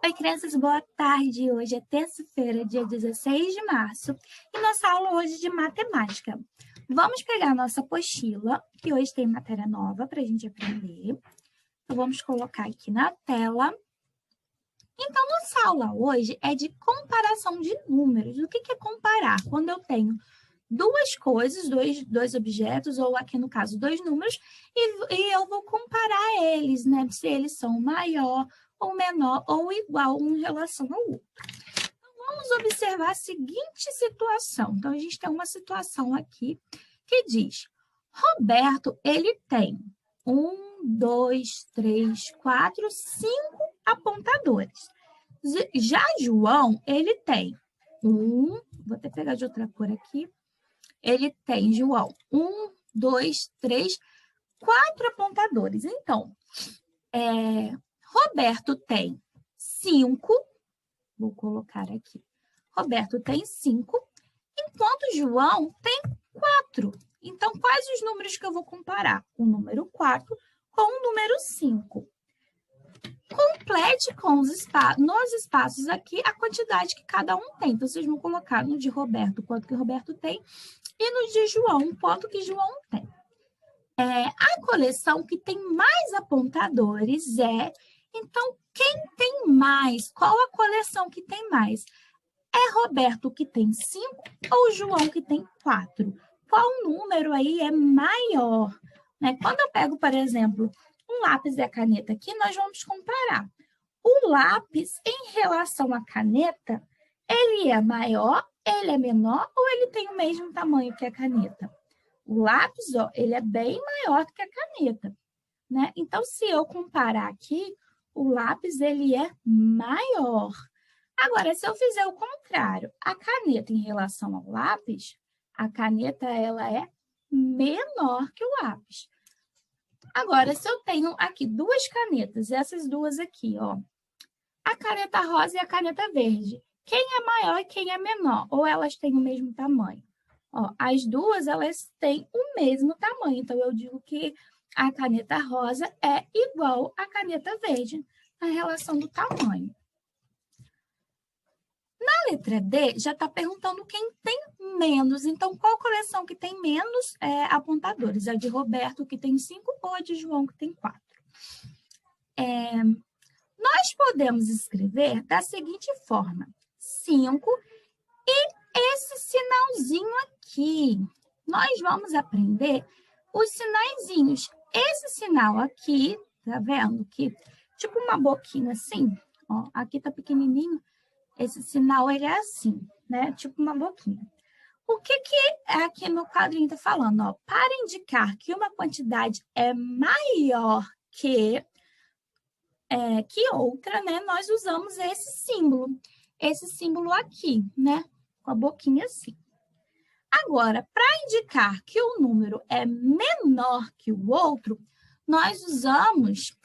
Oi, crianças, boa tarde. Hoje é terça-feira, dia 16 de março, e nossa aula hoje é de matemática. Vamos pegar a nossa apostila, que hoje tem matéria nova para a gente aprender. Então, vamos colocar aqui na tela. Então, nossa aula hoje é de comparação de números. O que é comparar? Quando eu tenho duas coisas, dois objetos, ou aqui no caso, dois números, e eu vou comparar eles, né? Se eles são maior ou menor ou igual um em relação ao outro. Então, vamos observar a seguinte situação. Então, a gente tem uma situação aqui que diz, Roberto, ele tem 5 apontadores. Já João, ele tem vou até pegar de outra cor aqui, ele tem, João, 4 apontadores. Então, Roberto tem 5, vou colocar aqui. Roberto tem 5, enquanto João tem 4. Então, quais os números que eu vou comparar? O número 4 com o número 5. Complete com nos espaços aqui a quantidade que cada um tem. Então, vocês vão colocar no de Roberto quanto que Roberto tem e no de João quanto que João tem. A coleção que tem mais apontadores então, quem tem mais? Qual a coleção que tem mais? É Roberto que tem 5 ou João que tem 4? Qual número aí é maior? Né? Quando eu pego, por exemplo, um lápis e a caneta aqui, nós vamos comparar. O lápis, em relação à caneta, ele é maior, ele é menor ou ele tem o mesmo tamanho que a caneta? O lápis, ó, ele é bem maior do que a caneta, né? Então, se eu comparar aqui, o lápis, ele é maior. Agora, se eu fizer o contrário, a caneta em relação ao lápis, a caneta, ela é menor que o lápis. Agora, se eu tenho aqui duas canetas, essas duas aqui, ó, a caneta rosa e a caneta verde, quem é maior e quem é menor? Ou elas têm o mesmo tamanho? Ó, as duas, elas têm o mesmo tamanho. Então, eu digo que a caneta rosa é igual à caneta verde na relação do tamanho. Na letra D, já está perguntando quem tem menos. Então, qual coleção que tem menos apontadores? A de Roberto, que tem 5, ou a de João, que tem 4? Nós podemos escrever da seguinte forma. 5 e esse sinalzinho aqui. Nós vamos aprender os sinaizinhos. Esse sinal aqui, tá vendo? Que tipo uma boquinha assim, ó, aqui tá pequenininho. Esse sinal, ele é assim, né? Tipo uma boquinha. O que aqui no quadrinho tá falando? Ó, para indicar que uma quantidade é maior que outra, né? Nós usamos esse símbolo aqui, né? Com a boquinha assim. Agora, para indicar que o número é menor que o outro, nós usamos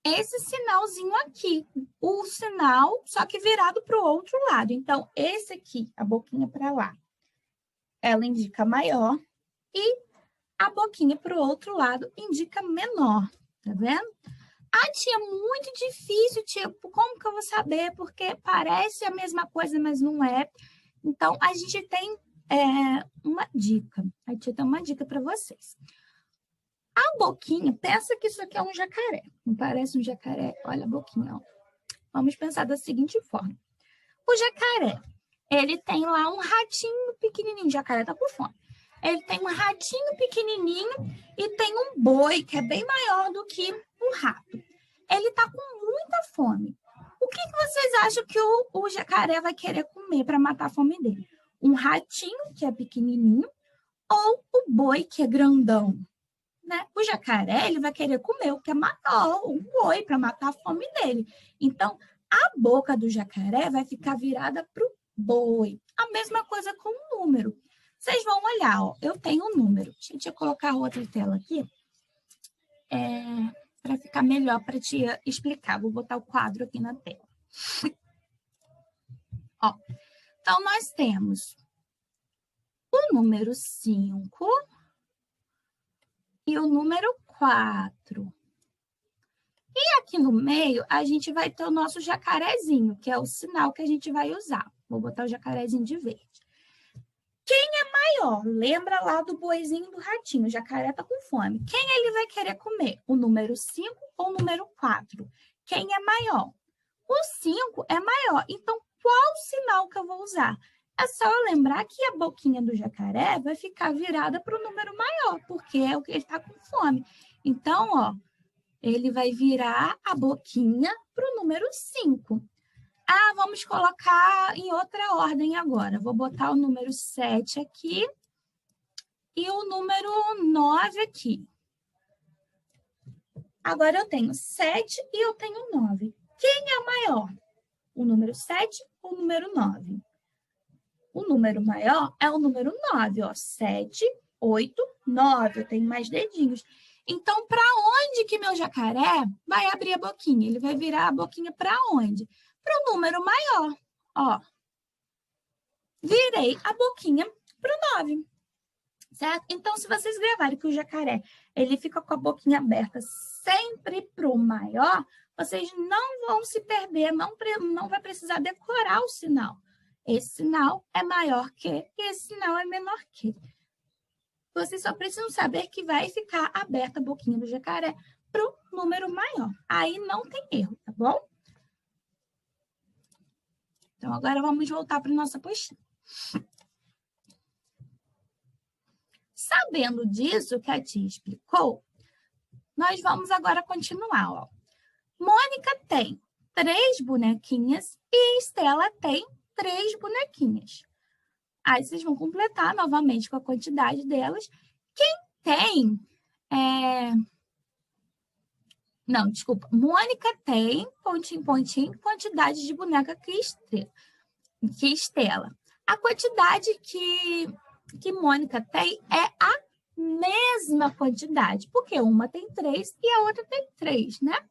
esse sinalzinho aqui, o sinal, só que virado para o outro lado. Então, esse aqui, a boquinha para lá, ela indica maior e a boquinha para o outro lado indica menor, tá vendo? Ah, tia, muito difícil, tipo, como que eu vou saber? Porque parece a mesma coisa, mas não é. Então, a gente tem uma dica. A tia tem uma dica para vocês. A boquinha, pensa que isso aqui é um jacaré. Não parece um jacaré? Olha a boquinha, ó. Vamos pensar da seguinte forma. O jacaré, ele tem lá um ratinho pequenininho. O jacaré tá com fome. Ele tem um ratinho pequenininho e tem um boi que é bem maior do que um rato. Ele tá com muita fome. O que vocês acham que o jacaré vai querer comer para matar a fome dele? Um ratinho, que é pequenininho, ou o boi, que é grandão? Né? O jacaré, ele vai querer comer o que é maior, o boi, para matar a fome dele. Então, a boca do jacaré vai ficar virada para o boi. A mesma coisa com o número. Vocês vão olhar, ó, eu tenho um número. Deixa eu colocar outra tela aqui, para ficar melhor para te explicar. Vou botar o quadro aqui na tela. Ó, então, nós temos o número 5 e o número 4. E aqui no meio, a gente vai ter o nosso jacarezinho, que é o sinal que a gente vai usar. Vou botar o jacarezinho de verde. Quem é maior? Lembra lá do boizinho do ratinho, o jacaré tá com fome. Quem ele vai querer comer? O número 5 ou o número 4? Quem é maior? O 5 é maior, então qual sinal que eu vou usar? É só eu lembrar que a boquinha do jacaré vai ficar virada para o número maior, porque é o que ele está com fome. Então, ó, ele vai virar a boquinha para o número 5. Ah, vamos colocar em outra ordem agora. Vou botar o número 7 aqui e o número 9 aqui. Agora eu tenho 7 e eu tenho 9. Quem é maior? O número 7 ou o número 9? O número maior é o número 9, ó. 7, 8, 9. Eu tenho mais dedinhos. Então, para onde que meu jacaré vai abrir a boquinha? Ele vai virar a boquinha para onde? Para o número maior, ó. Virei a boquinha para o 9, certo? Então, se vocês gravarem que o jacaré, ele fica com a boquinha aberta sempre para o maior, vocês não vão se perder, não vai precisar decorar o sinal. Esse sinal é maior que e esse sinal é menor que. Vocês só precisam saber que vai ficar aberta a boquinha do jacaré para o número maior. Aí não tem erro, tá bom? Então, agora vamos voltar para a nossa apostila. Sabendo disso que a tia explicou, nós vamos agora continuar. Ó. Mônica tem 3 bonequinhas e Estela tem 3 bonequinhas. Aí vocês vão completar novamente com a quantidade delas. Quem tem... Não, desculpa. Mônica tem, pontinho, pontinho, quantidade de boneca que Estela. A quantidade que Mônica tem é a mesma quantidade, porque uma tem 3 e a outra tem 3, né?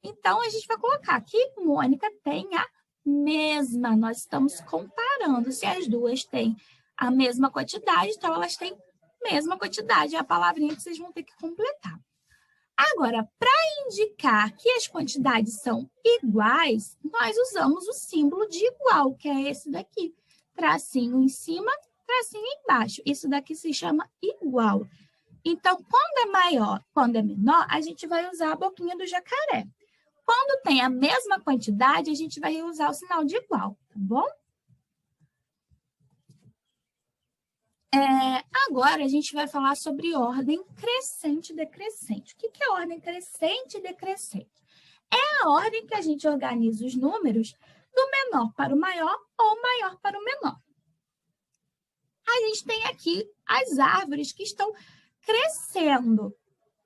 Então, a gente vai colocar aqui, Mônica tem a mesma. Nós estamos comparando. Se as duas têm a mesma quantidade, então elas têm a mesma quantidade. É a palavrinha que vocês vão ter que completar. Agora, para indicar que as quantidades são iguais, nós usamos o símbolo de igual, que é esse daqui. Tracinho em cima, tracinho embaixo. Isso daqui se chama igual. Então, quando é maior, quando é menor, a gente vai usar a boquinha do jacaré. Quando tem a mesma quantidade, a gente vai usar o sinal de igual, tá bom? Agora, a gente vai falar sobre ordem crescente e decrescente. O que é ordem crescente e decrescente? É a ordem que a gente organiza os números do menor para o maior ou maior para o menor. A gente tem aqui as árvores que estão crescendo,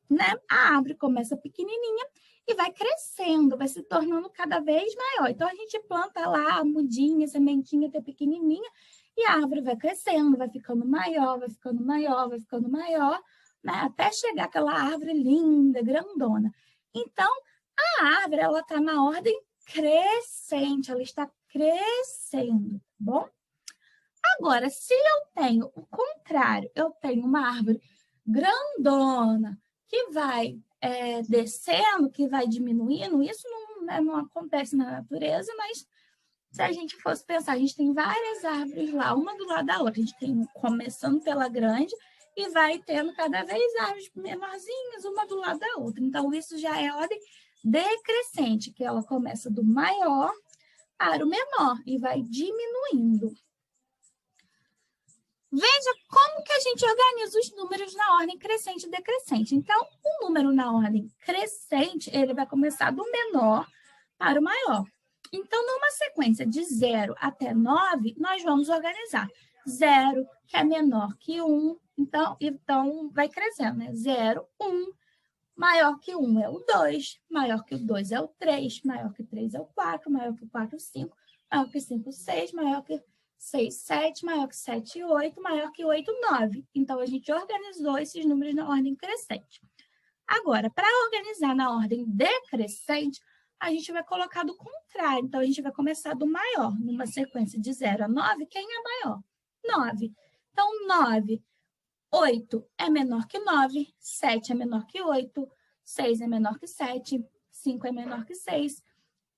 né? A árvore começa pequenininha e vai crescendo, vai se tornando cada vez maior. Então, a gente planta lá a mudinha, a sementinha até pequenininha, e a árvore vai crescendo, vai ficando maior, vai ficando maior, vai ficando maior, né? Até chegar aquela árvore linda, grandona. Então, a árvore, ela está na ordem crescente, ela está crescendo, tá bom? Agora, se eu tenho o contrário, eu tenho uma árvore grandona que vai descendo, que vai diminuindo, isso não acontece na natureza, mas se a gente fosse pensar, a gente tem várias árvores lá, uma do lado da outra. A gente tem começando pela grande e vai tendo cada vez árvores menorzinhas, uma do lado da outra. Então, isso já é ordem decrescente, que ela começa do maior para o menor e vai diminuindo. Veja como que a gente organiza os números na ordem crescente e decrescente. Então, o número na ordem crescente, ele vai começar do menor para o maior. Então, numa sequência de 0 até 9, nós vamos organizar. 0, que é menor que 1, então vai crescendo, né? 0, 1, maior que 1 é o 2, maior que o 2 é o 3, maior que o 3 é o 4, maior que o 4 é o 5, maior que o 5 é o 6, maior que 6, 7, maior que 7, 8, maior que 8, 9. Então, a gente organizou esses números na ordem crescente. Agora, para organizar na ordem decrescente, a gente vai colocar do contrário. Então, a gente vai começar do maior, numa sequência de 0 a 9. Quem é maior? 9. Então, 9, 8 é menor que 9, 7 é menor que 8, 6 é menor que 7, 5 é menor que 6,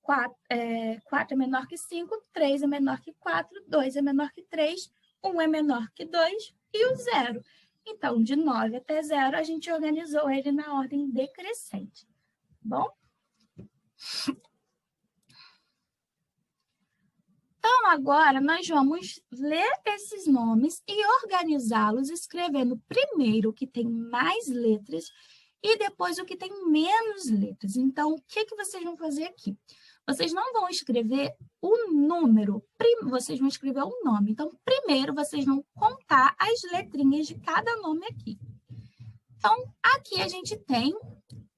4 é menor que 5, 3 é menor que 4, 2 é menor que 3, 1 é menor que 2 e o 0. Então, de 9 até 0, a gente organizou ele na ordem decrescente. Bom? Então, agora, nós vamos ler esses nomes e organizá-los, escrevendo primeiro o que tem mais letras e depois o que tem menos letras. Então, o que vocês vão fazer aqui? Vocês não vão escrever o número, vocês vão escrever o nome. Então, primeiro, vocês vão contar as letrinhas de cada nome aqui. Então, aqui a gente tem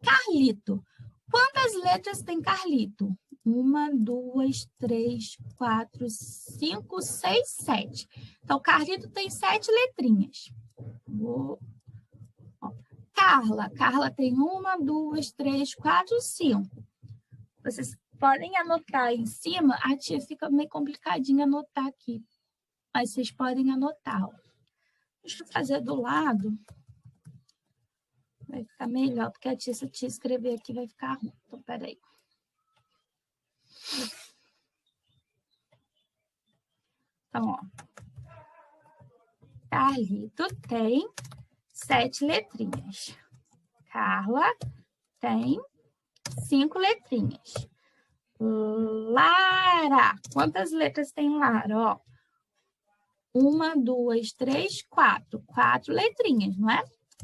Carlito. Quantas letras tem Carlito? 1, 2, 3, 4, 5, 6, 7. Então, Carlito tem 7 letrinhas. Carla. Carla tem 1, 2, 3, 4, 5. Vocês podem anotar aí em cima. A tia fica meio complicadinho anotar aqui. Mas vocês podem anotar. Ó. Deixa eu fazer do lado. Vai ficar melhor, porque a tia, se a tia escrever aqui, vai ficar ruim. Então, peraí. Então, ó. Carlito tem 7 letrinhas. Carla tem 5 letrinhas. Lara. Quantas letras tem Lara? Ó. 1, 2, 3, 4. 4 letrinhas, não é?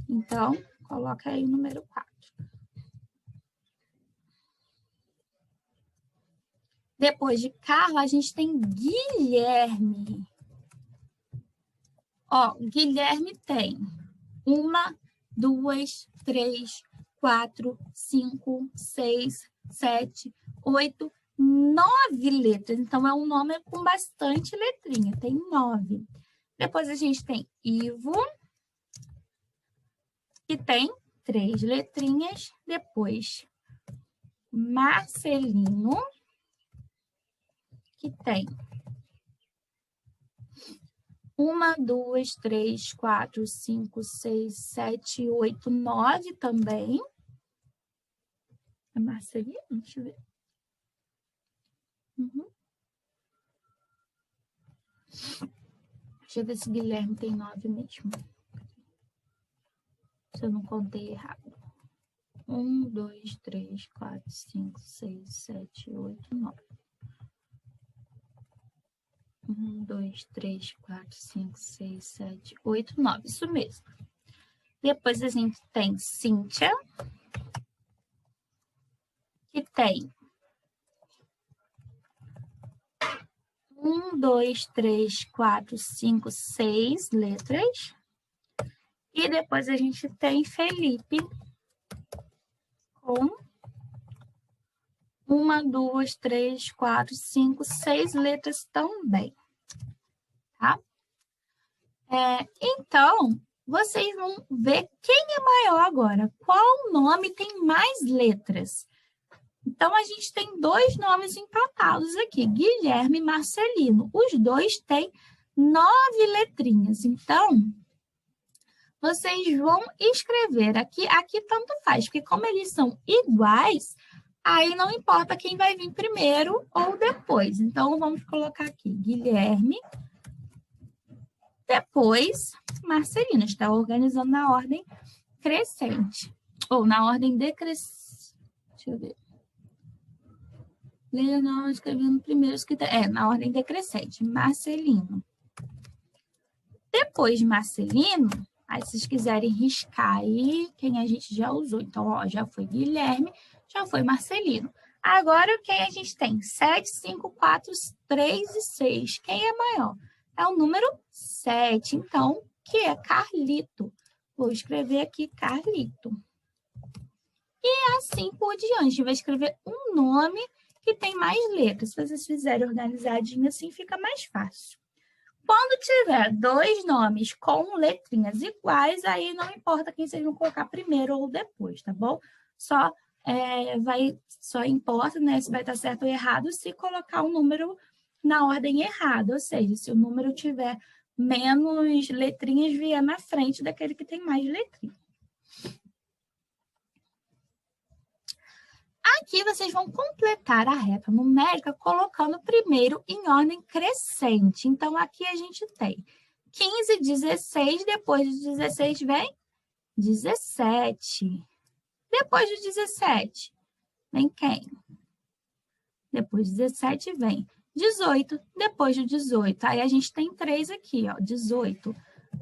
Então, coloca aí o número 4. Depois de Carla, a gente tem Guilherme. Ó, Guilherme tem 1, 2, 3, 4, 5, 6, 7, 8, 9 letras. Então, é um nome com bastante letrinha. Tem 9. Depois a gente tem Ivo, que tem 3 letrinhas. Depois, Marcelino, que tem 1, 2, 3, 4, 5, 6, 7, 8, 9 também. É Marcelino? Deixa eu ver. Deixa eu ver se Guilherme tem 9 mesmo. Se eu não contei errado. 1, 2, 3, 4, 5, 6, 7, 8, 9. 1, 2, 3, 4, 5, 6, 7, 8, 9. Isso mesmo. Depois a gente tem Cíntia, que tem 1, 2, 3, 4, 5, 6 letras. E depois a gente tem Felipe, com 1, 2, 3, 4, 5, 6 letras também. Tá? Então, vocês vão ver quem é maior agora. Qual nome tem mais letras? Então, a gente tem 2 nomes empatados aqui, Guilherme e Marcelino. Os 2 têm 9 letrinhas. Então, vocês vão escrever aqui. Aqui tanto faz, porque como eles são iguais, aí não importa quem vai vir primeiro ou depois. Então, vamos colocar aqui Guilherme, depois Marcelino. Está organizando na ordem crescente. Ou na ordem decrescente. Deixa eu ver. Não, escrevendo primeiro. Na ordem decrescente. Marcelino. Depois de Marcelino, aí se vocês quiserem riscar aí, quem a gente já usou. Então, ó, já foi Guilherme, já foi Marcelino. Agora, quem a gente tem? 7, 5, 4, 3 e 6. Quem é maior? É o número 7, então, que é Carlito. Vou escrever aqui Carlito. E assim por diante. A gente vai escrever um nome que tem mais letras. Se vocês fizerem organizadinho assim, fica mais fácil. Quando tiver 2 nomes com letrinhas iguais, aí não importa quem vocês vão colocar primeiro ou depois, tá bom? Só importa, né, se vai estar certo ou errado se colocar o número na ordem errada, ou seja, se o número tiver menos letrinhas, vier na frente daquele que tem mais letrinhas. Aqui vocês vão completar a reta numérica colocando primeiro em ordem crescente. Então, aqui a gente tem 15, 16, depois de 16 vem 17. Depois de 17, vem quem? Depois de 17 vem 18, depois de 18. Aí a gente tem 3 aqui, ó, 18,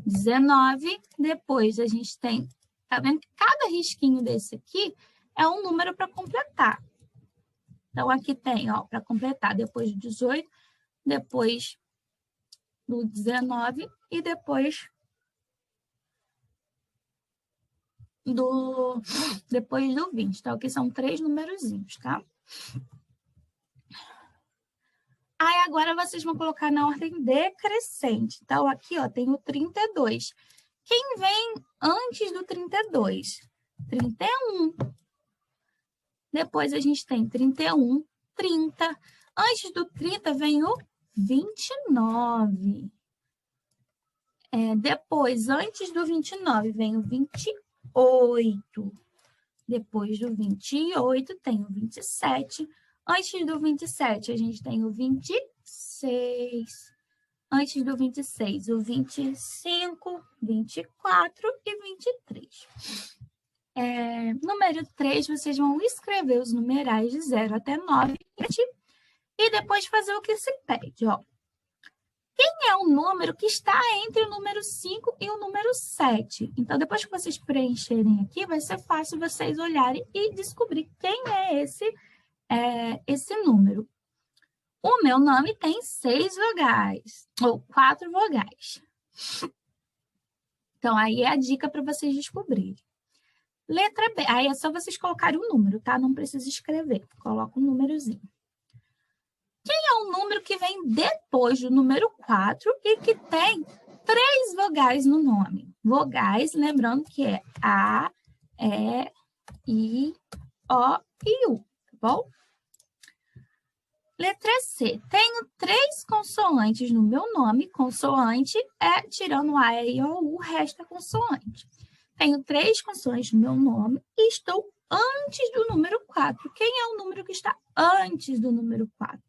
19, depois a gente tem, tá vendo que cada risquinho desse aqui é um número para completar. Então, aqui tem, ó, para completar, depois do 18, depois do 19 e depois do 20. Então, aqui são 3 numerozinhos, tá? Aí, agora vocês vão colocar na ordem decrescente. Então, aqui, ó, tem o 32. Quem vem antes do 32? 31. Depois a gente tem 31, 30. Antes do 30 vem o 29. Depois, antes do 29, vem o 28. Depois do 28, tem o 27. Antes do 27, a gente tem o 26. Antes do 26, o 25, 24 e 23. Número 3, vocês vão escrever os numerais de 0 até 9 e depois fazer o que se pede, ó. Quem é o número que está entre o número 5 e o número 7? Então, depois que vocês preencherem aqui, vai ser fácil vocês olharem e descobrir quem é esse número. O meu nome tem 6 vogais, ou 4 vogais. Então, aí é a dica para vocês descobrirem. Letra B, aí é só vocês colocarem o número, tá? Não precisa escrever, coloca um númerozinho. Quem é o número que vem depois do número 4 e que tem 3 vogais no nome? Vogais, lembrando que é A, E, I, O e U, tá bom? Letra C, tenho 3 consoantes no meu nome. Consoante é tirando A, E, I, O, U, resta consoante. Tenho 3 consoantes no meu nome e estou antes do número 4. Quem é o número que está antes do número 4?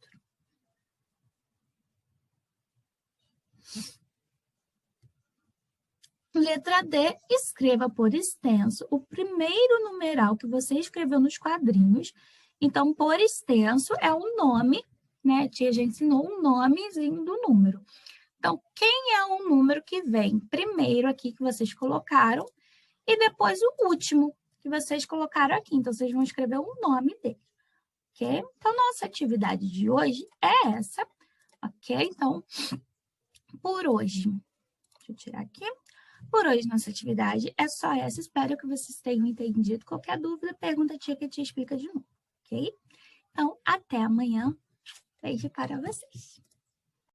Letra D, escreva por extenso o primeiro numeral que você escreveu nos quadrinhos. Então, por extenso é o nome, né? A tia já ensinou um nomezinho do número. Então, quem é o número que vem primeiro aqui que vocês colocaram e depois o último que vocês colocaram aqui. Então, vocês vão escrever o nome dele, ok? Então, nossa atividade de hoje é essa, ok? Então, por hoje, deixa eu tirar aqui. Por hoje, nossa atividade é só essa. Espero que vocês tenham entendido. Qualquer dúvida, pergunta a tia que a tia explica de novo, ok? Então, até amanhã. Beijo para vocês.